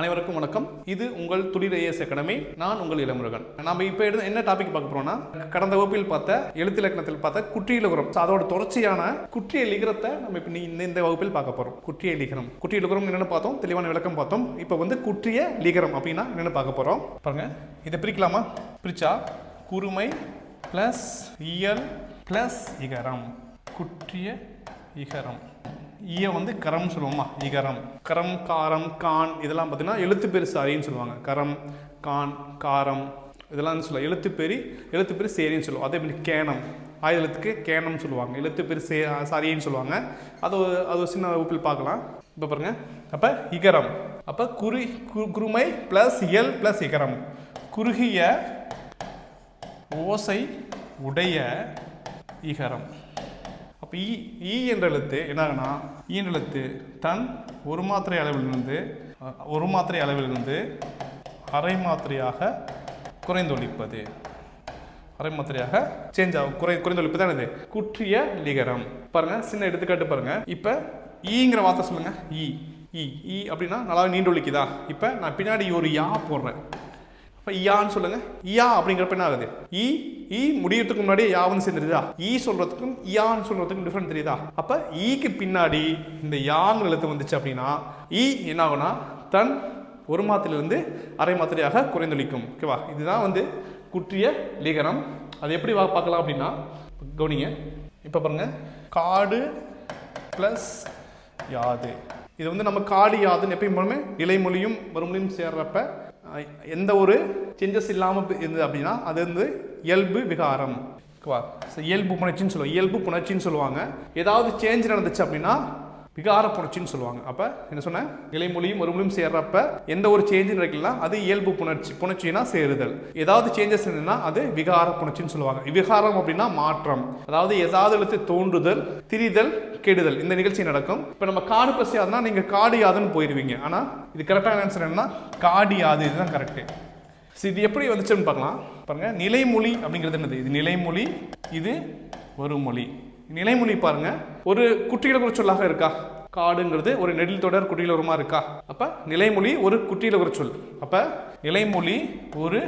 அனைவருக்கும் வணக்கம். இது உங்கள் துளிர் ஐஏஎஸ் அகாடமி. நான் உங்கள் இளமுருகன். நாம இப்போ என்ன டாபிக் பார்க்க போறோம்னா, கடந்த வகுப்பில் பார்த்த எழுத்து இலக்கணத்தில் பார்த்த குற்றியலிகரம், அதோட தொடர்ச்சியான குற்றியலிகரத்தை நம்ம இப்போ இந்த வகுப்பில் பார்க்க போறோம். குற்றியலிகரம் என்னென்னு பார்த்தோம், தெளிவான விளக்கம் பார்த்தோம். இப்போ வந்து குற்றியலிகரம் அப்படின்னா என்னென்னு பார்க்க போறோம். பாருங்க, இதை பிரிக்கலாமா? பிரிச்சா குறுமை பிளஸ் இயல் பிளஸ் இகரம். குற்றிய இகரம். ஈய வந்து கரம் சொல்லுவோமா, இகரம். கரம், காரம், கான் இதெல்லாம் பார்த்தீங்கன்னா எழுத்து பேர் சாரின்னு சொல்லுவாங்க. கரம், கான், காரம் இதெல்லாம் சொல்லுவாங்க. எழுத்து பேர் சேரின்னு சொல்லுவோம். அதே மாதிரி கேனம், ஆயுதத்துக்கு கேனம் சொல்லுவாங்க. எழுத்து பேர் சாரின்னு சொல்லுவாங்க. அது சின்ன வகுப்பில் பார்க்கலாம். இப்போ பாருங்க, அப்போ இகரம், அப்போ குறுமை பிளஸ் இயல் பிளஸ் இகரம். குறுகிய ஓசை உடைய இகரம். அப்போ ஈ என்ற எழுத்து என்னாகனா, ஈ என்ற எழுத்து தன் ஒரு மாத்திரை அளவிலிருந்து அரை மாத்திரையாக குறைந்தொழிப்பது. அரை மாத்திரையாக சேஞ்ச் ஆகும், குறைந்தொழிப்பு தான் இது குற்றிய லிகரம். பாருங்க, சின்ன எடுத்துக்காட்டு பாருங்க. இப்போ ஈங்கிற வார்த்தை சொல்லுங்க. ஈ அப்படின்னா நல்லா நீண்டு ஒழிக்குதா? இப்போ நான் பின்னாடி ஒரு யா போடுறேன். இப்போ யான்னு சொல்லுங்க. யா அப்படிங்கிறப்ப என்ன ஆகுது? ஈ முடியறதுக்கு முன்னாடி யாவுன்னு சேர்ந்துருதா? ஈ சொல்றதுக்கும் யான்னு சொல்றதுக்கும் டிஃபரெண்ட் தெரியுதா? அப்ப ஈக்கு பின்னாடி இந்த யாங்கிற எழுத்து வந்துச்சு அப்படின்னா ஈ என்ன ஆகும்னா தன் ஒரு மாத்திரையிலிருந்து அரை மாத்திரையாக குறைந்தொழிக்கும். ஓகேவா? இதுதான் வந்து குற்றிய லிகரம். அது எப்படி பார்க்கலாம் அப்படின்னா, கவனிங்க. இப்போ பாருங்க, காடு பிளஸ் யாது. இது வந்து நம்ம காடு யாதுன்னு எப்பயும் நிலைமொழியும் வறுமொழியும் சேர்றப்ப எந்த ஒரு சேஞ்சஸ் இல்லாமல் இருந்தது அப்படின்னா அது வந்து இயல்பு விகாரம். இயல்பு புணர்ச்சின்னு சொல்லுவாங்க. இயல்பு புணர்ச்சின்னு சொல்லுவாங்க. ஏதாவது சேஞ்ச் நடந்துச்சு அப்படின்னா விகார புணர்ச்சின்னு சொல்லுவாங்க. அப்போ என்ன சொன்ன, நிலைமொழியும் வறுமொழியும் சேர்றப்ப எந்த ஒரு சேஞ்சும் நடக்கலாம், அது இயல்பு புணர்ச்சினா சேருதல். ஏதாவது சேஞ்சஸ் இருந்ததுன்னா அது விகார புணர்ச்சின்னு சொல்லுவாங்க. விகாரம் அப்படின்னா மாற்றம், அதாவது ஏதாவது எழுத்து தோன்றுதல், திரிதல், கெடுதல், இந்த நிகழ்ச்சி நடக்கும். இப்போ நம்ம காடு பிளஸ் யாதுன்னா நீங்க காடு யாதுன்னு போயிருவீங்க. ஆனா இது கரெக்டான ஆன்சர் என்னன்னா காடி யாது. இதுதான் கரெக்ட். இது எப்படி வந்துச்சுன்னு பார்க்கலாம். பாருங்க, நிலைமொழி அப்படிங்கிறது என்னது? இது நிலைமொழி, இது ஒரு மொழி. நிலைமொழி பாருங்க, ஒரு குற்றியலகுற சொல்லாக இருக்கா? காடுங்கிறது ஒரு நெடில் தொடர் குற்றியலகுறமா இருக்கா? அப்ப நிலைமொழி ஒரு குற்றியலகுற சொல். அப்ப நிலைமொழி ஒரு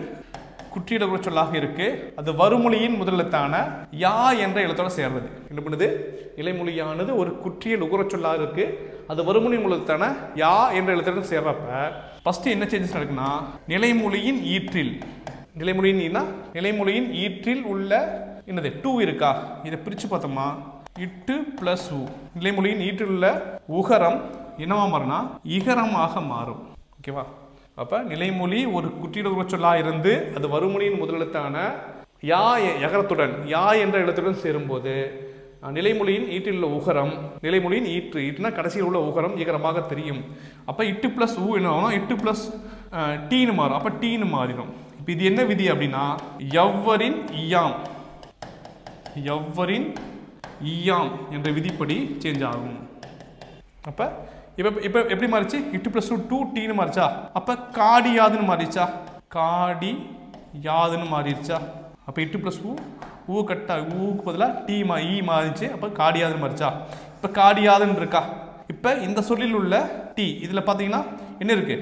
குற்றியலகுற சொல்லாக இருக்கு. அது வறுமொழியின் முதலெழுத்தான யா என்ற எழுத்தோட சேர்றது. என்ன பண்ணுது? நிலைமொழியானது ஒரு குற்றியலகுற சொல்லாக இருக்கு. அது வறுமொழியின் முதலெழுத்தான யா என்ற எழுத்தோட சேர்றப்ப ஃபர்ஸ்ட் என்ன சேஞ்சஸ் நடக்குன்னா, நிலைமொழியின் ஈற்றில் உள்ள என்னது டூ இருக்கா? இதை பிரிச்சு பார்த்தோமா, இட்டு பிளஸ் உ. நிலைமொழியின் ஈற்றில் உள்ள உகரம் என்னவா மாறும்னா இகரமாக மாறும். ஓகேவா? அப்ப நிலைமொழி ஒரு குற்றியலகுற சொல்லா இருந்து அது வறுமொழியின் முதலெழுத்தான யா எகரத்துடன் யா என்ற எழுத்துடன் சேரும்போது நிலைமொழியின் ஈற்றில் உள்ள உகரம், நிலைமொழியின் ஈற்றுனா கடைசியில் உள்ள உகரம் இகரமாக தெரியும். அப்ப இட்டு பிளஸ் ஊ என்ன ஆகும்? இட்டு பிளஸ் டீன்னு மாறும். அப்ப டீன்னு மாறிடும். இப்ப இது என்ன விதி அப்படின்னா, எவ்வரின் ஈயாம் என்ற விதிப்படி சேஞ்ச் ஆகும். அப்ப இப்ப எப்படி மாறிச்சு? இட்டு பிளஸ் டூ டீன்னு மாறிச்சா? அப்ப காடி யாதுன்னு மாறிச்சா? காடி யாதுன்னு மாறிடுச்சா? அப்ப இட்டு பிளஸ் ஊ கட்டா, ஊக்கு பதிலாக ஈ மாறிச்சு. அப்ப காடியாதுன்னு மாறிச்சா? இப்ப காடியாதுன்னு இருக்கா? இப்ப இந்த சொல்லில் உள்ள டி இதுல பாத்தீங்கன்னா என்ன இருக்கு?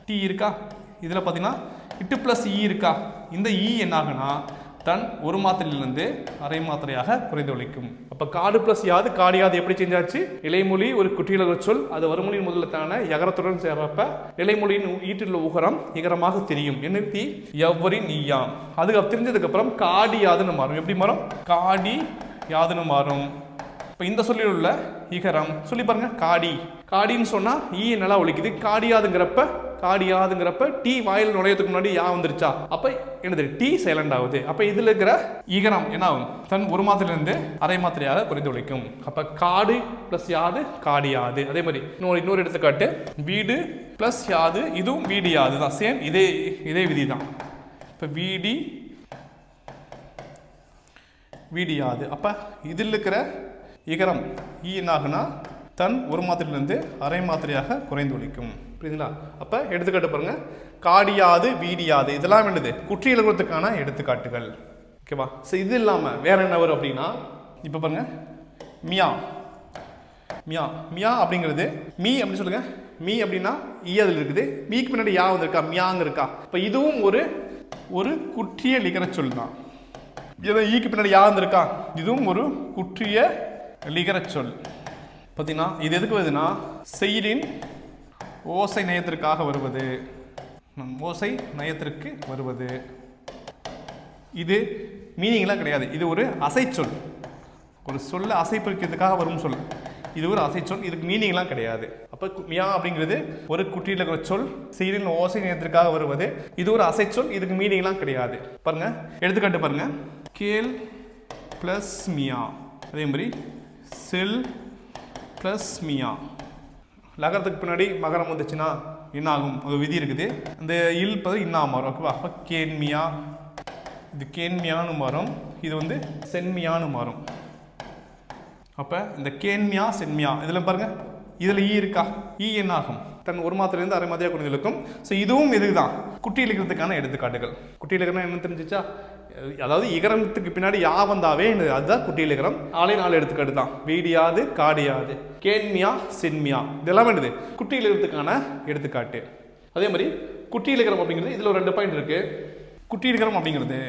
டி இருக்கா? இதுல பாத்தீங்கன்னா இட்டு பிளஸ் ஈ இருக்கா? இந்த ஈ என்ன ஆகுனா தன் ஒரு மாத்திரையிலிருந்து அரை மாத்திரையாக குறைந்தொழிக்கும். அப்ப காடு பிளஸ் யாது காடியாது எப்படி சேஞ்ச் ஆச்சு? நிலைமொழி ஒரு குற்றியலகுற சொல், அது வறுமொழியின் முதலெழுத்தான யகரத்துடன் சேர்றப்ப நிலைமொழியின் ஈற்றில் உகரம் இகரமாக தெரியும். என்ன விதி? எவ்வரின் ஈயாம். அதுக்கு தெரிஞ்சதுக்கு அப்புறம் காடி யாதுன்னு மாறும். எப்படி மாறும்? காடி யாதுன்னு மாறும். இப்ப இந்த சொல்லில் உள்ள இகரம் சொல்லி பாருங்க. காடின்னு சொன்னா ஈ நல்லா ஒழிக்குது. காடியாதுங்கிறப்ப டி வாயில் நுழையத்துக்கு முன்னாடி யா வந்துருச்சா? அப்ப என்னது? டி சைலண்ட் ஆகுது. அப்ப இதுல இருக்கிற இகரம் என்ன ஆகும்? தன் ஒரு மாத்திரையிலிருந்து அரை மாத்திரையாக குறைந்து ஒழிக்கும். அப்ப காடு பிளஸ் யாது காடியாது. அதே மாதிரி இன்னொரு எடுத்துக்காட்டு, வீடு பிளஸ் யாது, இதுவும் வீடு யாது தான். சேம் இதே விதி தான். இப்ப வீடு யாது. அப்ப இதில் இருக்கிற இகரம் ஈ என்ன ஆகுனா தன் ஒரு மாத்திரையிலிருந்து அரை மாத்திரையாக குறைந்து ஒழிக்கும். புரியுதுங்களா? அப்ப எடுத்துக்காட்டு பாருங்க, காடியாது வீடியாது இதெல்லாம் என்னது? குற்றியலகுறத்துக்கான எடுத்துக்காட்டுகள். ஓகேவா? இது இல்லாம வேற என்ன வரும் அப்படின்னா, இப்ப பாருங்க, மியா அப்படிங்கிறது மீ அப்படி சொல்லுங்க. மீ அப்படின்னா ஈ அதில் இருக்குது, மீக்கு பின்னாடி யா வந்திருக்கா, மியாங்க இருக்கா. இப்போ இதுவும் ஒரு குற்றிய லிகர சொல் தான். இதை ஈக்கு பின்னாடி யா வந்திருக்கா, இதுவும் ஒரு குற்றிய லிகர சொல். பார்த்தீங்கன்னா இது எதுக்கு வருதுன்னா செய்யுளின் ஓசை நயத்திற்காக வருவது, ஓசை நயத்திற்கு வருவது. இது மீனிங்லாம் கிடையாது, இது ஒரு அசைச்சொல். ஒரு சொல்ல அசைப்பிக்கிறதுக்காக வரும் சொல், இது ஒரு அசைச்சொல், இதுக்கு மீனிங்லாம் கிடையாது. அப்போ மியா அப்படிங்கிறது ஒரு குற்றியில் இருக்கிற சொல், செய்யுளின் ஓசை நயத்திற்காக வருவது, இது ஒரு அசைச்சொல், இதுக்கு மீனிங்லாம் கிடையாது. பாருங்க எடுத்துக்காட்டு பாருங்க, கேள் பிளஸ் மியா, அதே மாதிரி செல் பிளஸ் மியா. லகரத்துக்கு பின்னாடி மகரம் வந்துச்சுன்னா என்ன ஆகும், ஒரு விதி இருக்குது, அந்த இல் பதம் இன்னா மாறும். ஓகேவா, அப்போ கேன்மியா, இது கேன்மியான்னு மாறும், இது வந்து சென்மியான்னு மாறும். அப்போ இந்த கேன்மியா சென்மியா இதில் பாருங்க, இதில் ஈ இருக்கா, ஈ என்ன ஆகும், தன் ஒரு மாத்திரையிலிருந்து அரை மாதிரியாக கொண்டு இருக்கும். ஸோ இதுவும் இதுதான் குட்டி இலக்கணத்துக்கான எடுத்துக்காட்டுகள். குட்டி இலக்கணம் என்ன தெரிஞ்சிச்சா, அதாவது இகரத்துக்கு பின்னாடி யா வந்தாவே அதுதான் குட்டி இலக்கணம். 4 எடுத்துக்காட்டு தான், வீடியாது காடியாது கேன்மியா சென்மியா, இதெல்லாம் என்னது குட்டி இலக்கணத்துக்கான எடுத்துக்காட்டு. அதே மாதிரி குட்டி இலக்கணம் அப்படிங்கிறது இதில் ஒரு 2 பாயிண்ட் இருக்கு. குட்டி இலக்கணம் அப்படிங்கிறது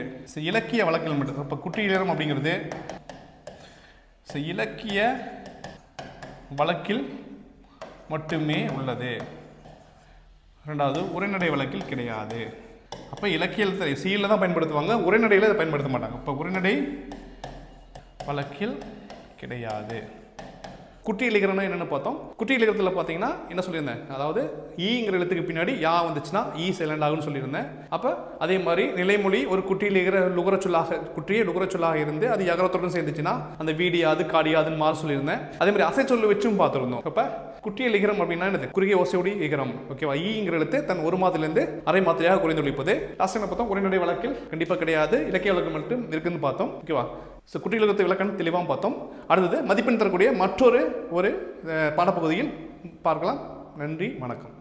இலக்கிய வழக்கில் மட்டும். இப்போ குட்டி இலக்கணம் அப்படிங்கிறது இலக்கிய வழக்கில் மட்டுமே உள்ளது. ரெண்டாவது உரைநடை வழக்கில் கிடையாது. அப்போ இலக்கியத்தை சீல தான் பயன்படுத்துவாங்க, உரைநடையில் அதை பயன்படுத்த மாட்டாங்க. இப்போ உரைநடை வழக்கில் கிடையாது. குட்டி இலக்கணம் என்னென்னு பார்த்தோம். குட்டி இலக்கணத்தில் பார்த்தீங்கன்னா என்ன சொல்லியிருந்தேன், அதாவது ஈங்கிற எழுத்துக்கு பின்னாடி யா வந்துச்சுன்னா ஈ சைலண்ட் ஆகும்னு சொல்லியிருந்தேன். அப்போ அதே மாதிரி நிலைமொழி ஒரு குட்டி லுகரச்சொல்லாக, குற்றிய லுகரச்சொல்லாக இருந்து அது யகரத்துடன் சேர்ந்துச்சுன்னா அந்த வீடியாது காடியாதுன்னு மாற சொல்லியிருந்தேன். அதே மாதிரி அசைச்சொல்லு வச்சும் பார்த்துருந்தோம். அப்போ குட்டிய லிகரம் அப்படின்னா என்னது, குறுகிய ஓசையோடி இகரம். ஓகேவா, ஈங்கிற எழுத்து தன் ஒரு மாதத்திலிருந்து அரை மாத்திரையாக குறைந்தொழிப்பது. லாஸ்ட் என்ன பார்த்தோம், உரைநடை வழக்கில் கண்டிப்பாக கிடையாது, இலக்கிய வழக்கு மட்டும் இருக்குன்னு பார்த்தோம். ஓகேவா, ஸோ குட்டி இலக்கண விளக்கம் தெளிவாக பார்த்தோம். அடுத்தது மதிப்பெண் தரக்கூடிய மற்றொரு பாடப்பகுதியில் பார்க்கலாம். நன்றி, வணக்கம்.